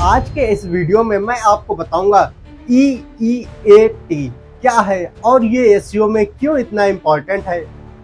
आज के इस वीडियो में मैं आपको बताऊंगा EEAT क्या है और ये एसईओ में क्यों इतना इम्पोर्टेंट है।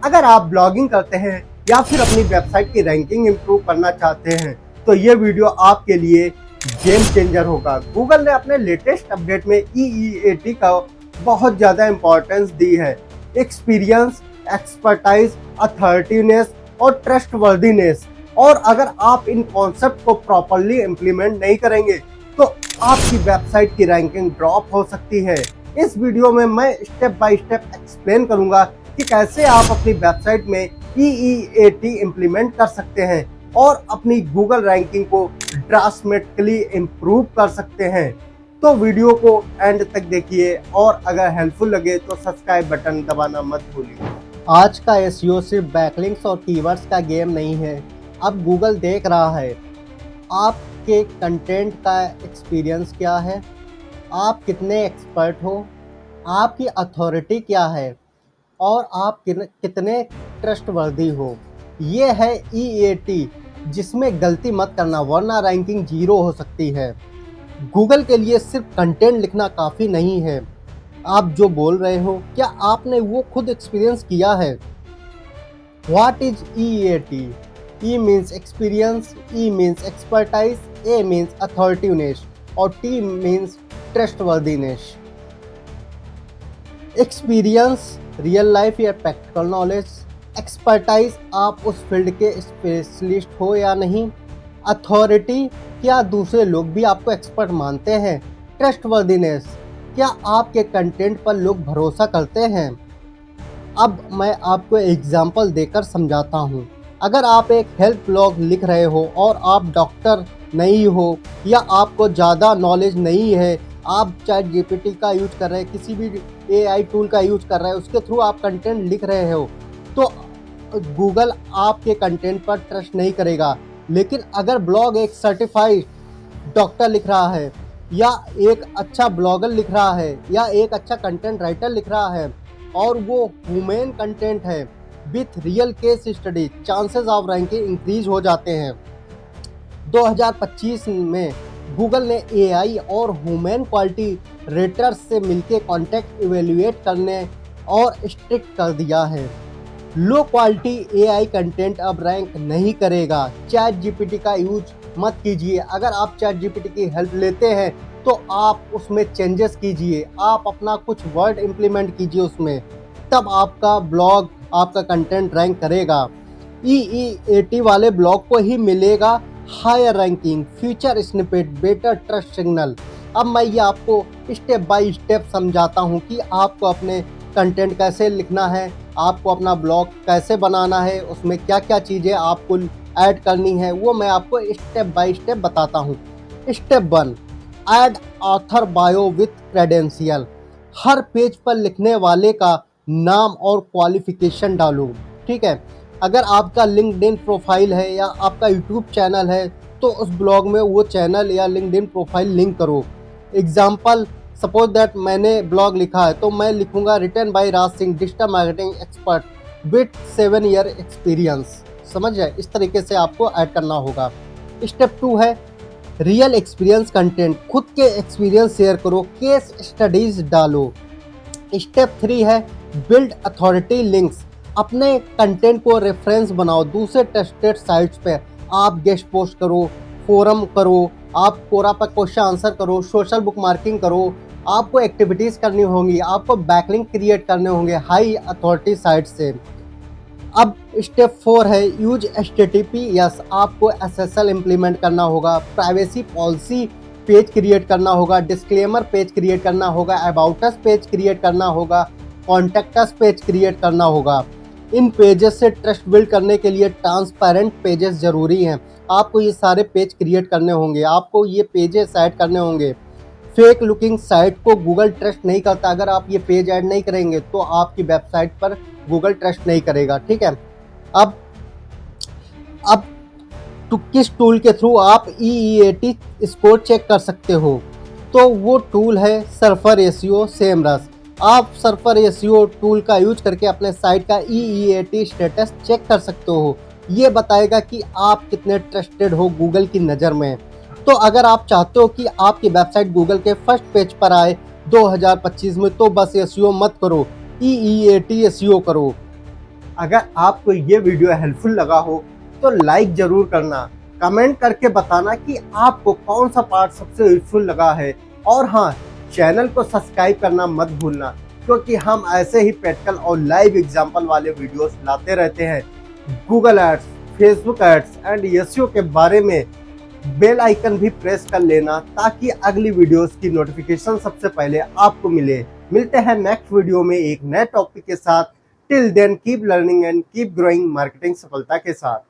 अगर आप ब्लॉगिंग करते हैं या फिर अपनी वेबसाइट की रैंकिंग इंप्रूव करना चाहते हैं तो ये वीडियो आपके लिए गेम चेंजर होगा। गूगल ने अपने लेटेस्ट अपडेट में EEAT का बहुत ज़्यादा इम्पोर्टेंस दी है। एक्सपीरियंस, एक्सपर्टाइज, अथॉरिटीनेस और ट्रस्टवर्दीनेस। और अगर आप इन कॉन्सेप्ट को प्रॉपरली इम्प्लीमेंट नहीं करेंगे तो आपकी वेबसाइट की रैंकिंग ड्रॉप हो सकती है। इस वीडियो में मैं स्टेप बाय स्टेप एक्सप्लेन करूंगा कि कैसे आप अपनी वेबसाइट में EEAT इम्प्लीमेंट कर सकते हैं और अपनी गूगल रैंकिंग को ड्रास्टिकली इम्प्रूव कर सकते हैं। तो वीडियो को एंड तक देखिए और अगर हेल्पफुल लगे तो सब्सक्राइब बटन दबाना मत भूलिए। आज का एसईओ सिर्फ बैकलिंक्स और कीवर्ड्स का गेम नहीं है। अब गूगल देख रहा है आपके कंटेंट का एक्सपीरियंस क्या है, आप कितने एक्सपर्ट हो, आपकी अथॉरिटी क्या है और आप कितने ट्रस्टवर्दी हो। ये है EEAT, जिसमें गलती मत करना वरना रैंकिंग 0 हो सकती है। गूगल के लिए सिर्फ कंटेंट लिखना काफ़ी नहीं है। आप जो बोल रहे हो क्या आपने वो खुद एक्सपीरियंस किया है। What is EEAT? E means experience, E means expertise, A means authoritiveness और T means trustworthiness. Experience, real life या प्रैक्टिकल नॉलेज। एक्सपर्टाइज, आप उस फील्ड के स्पेशलिस्ट हो या नहीं। अथॉरिटी, क्या दूसरे लोग भी आपको एक्सपर्ट मानते हैं। ट्रस्टवर्दीनेस, क्या आपके कंटेंट पर लोग भरोसा करते हैं। अब मैं आपको एग्जाम्पल देकर समझाता हूँ। अगर आप एक हेल्थ ब्लॉग लिख रहे हो और आप डॉक्टर नहीं हो या आपको ज़्यादा नॉलेज नहीं है, आप ChatGPT का यूज कर रहे हैं, किसी भी AI टूल का यूज कर रहे हैं, उसके थ्रू आप कंटेंट लिख रहे हो तो गूगल आपके कंटेंट पर ट्रस्ट नहीं करेगा। लेकिन अगर ब्लॉग एक सर्टिफाइड डॉक्टर लिख रहा है या एक अच्छा ब्लॉगर लिख रहा है या एक अच्छा कंटेंट राइटर लिख रहा है और वो ह्यूमन कंटेंट है with real case study, chances of ranking increase हो जाते हैं। 2025 में गूगल ने AI और ह्यूमन क्वालिटी रेटर्स से मिलकर कॉन्टेक्ट इवेल्युएट करने और स्ट्रिक्ट कर दिया है। लो क्वालिटी AI कंटेंट अब रैंक नहीं करेगा। ChatGPT का यूज मत कीजिए। अगर आप ChatGPT की हेल्प लेते हैं तो आप उसमें चेंजेस कीजिए, आप अपना कुछ वर्ड इम्प्लीमेंट कीजिए उसमें, तब आपका ब्लॉग, आपका कंटेंट रैंक करेगा। EEAT वाले ब्लॉग को ही मिलेगा higher ranking, feature snippet, better trust signal. अब मैं ये आपको स्टेप बाय स्टेप समझाता हूँ कि आपको अपने कंटेंट कैसे लिखना है, आपको अपना ब्लॉग कैसे बनाना है, उसमें क्या क्या चीज़ें आपको ऐड करनी है, वो मैं आपको स्टेप बाय स्टेप बताता हूँ। Step 1, add author bio with credential. Her page पर लिखने वाले का नाम और क्वालिफिकेशन डालो। ठीक है, अगर आपका लिंक्डइन प्रोफाइल है या आपका यूट्यूब चैनल है तो उस ब्लॉग में वो चैनल या लिंक्डइन प्रोफाइल लिंक करो। एग्जाम्पल, सपोज दैट मैंने ब्लॉग लिखा है तो मैं लिखूंगा written by Raj Singh, digital marketing expert with 7 year experience. समझ जाए, इस तरीके से आपको ऐड करना होगा। स्टेप 2 है रियल एक्सपीरियंस कंटेंट। खुद के एक्सपीरियंस शेयर करो, केस स्टडीज डालो। स्टेप 3 है बिल्ड अथॉरिटी लिंक्स। अपने कंटेंट को रेफरेंस बनाओ, दूसरे ट्रस्टेड साइट्स पे आप गेस्ट पोस्ट करो, फोरम करो, आप कोरा पर क्वेश्चन आंसर करो, सोशल बुक मार्किंग करो। आपको एक्टिविटीज़ करनी होंगी, आपको बैकलिंक क्रिएट करने होंगे हाई अथॉरिटी साइट से। अब स्टेप 4 है यूज HTTPS। आपको SSL इम्प्लीमेंट करना होगा, प्राइवेसी पॉलिसी पेज क्रिएट करना होगा, डिस्क्लेमर पेज क्रिएट करना होगा, अबाउट अस पेज क्रिएट करना होगा, कॉन्टैक्ट अस पेज क्रिएट करना होगा। इन पेजेस से ट्रस्ट बिल्ड करने के लिए ट्रांसपेरेंट पेजेस ज़रूरी हैं। आपको ये सारे पेज क्रिएट करने होंगे, आपको ये पेजेस ऐड करने होंगे। फेक लुकिंग साइट को गूगल ट्रस्ट नहीं करता। अगर आप ये पेज ऐड नहीं करेंगे तो आपकी वेबसाइट पर गूगल ट्रस्ट नहीं करेगा। ठीक है, अब तो किस टूल के थ्रू आप EEAT स्कोर चेक कर सकते हो, तो वो टूल है सर्फर एसईओ सेमरस। आप सर्फर एसईओ टूल का यूज करके अपने साइट का EEAT स्टेटस चेक कर सकते हो। ये बताएगा कि आप कितने ट्रस्टेड हो गूगल की नज़र में। तो अगर आप चाहते हो कि आपकी वेबसाइट गूगल के फर्स्ट पेज पर आए 2025 में, तो बस एसईओ मत करो, EEAT एसईओ करो। अगर आपको ये वीडियो हेल्पफुल लगा हो तो लाइक जरूर करना, कमेंट करके बताना कि आपको कौन सा पार्ट सबसे यूजफुल लगा है, और हाँ, चैनल को सब्सक्राइब करना मत भूलना, क्योंकि हम ऐसे ही प्रैक्टिकल और लाइव एग्जाम्पल वाले वीडियोस लाते रहते हैं। Google ads, Facebook ads and SEO के बारे में बेल आइकन भी प्रेस कर लेना, ताकि अगली वीडियोस की नोटिफिकेशन सबसे पहले आपको मिले। मिलते हैं नेक्स्ट वीडियो में एक नए टॉपिक के साथ। Till then keep learning and keep growing marketing सफलता के साथ।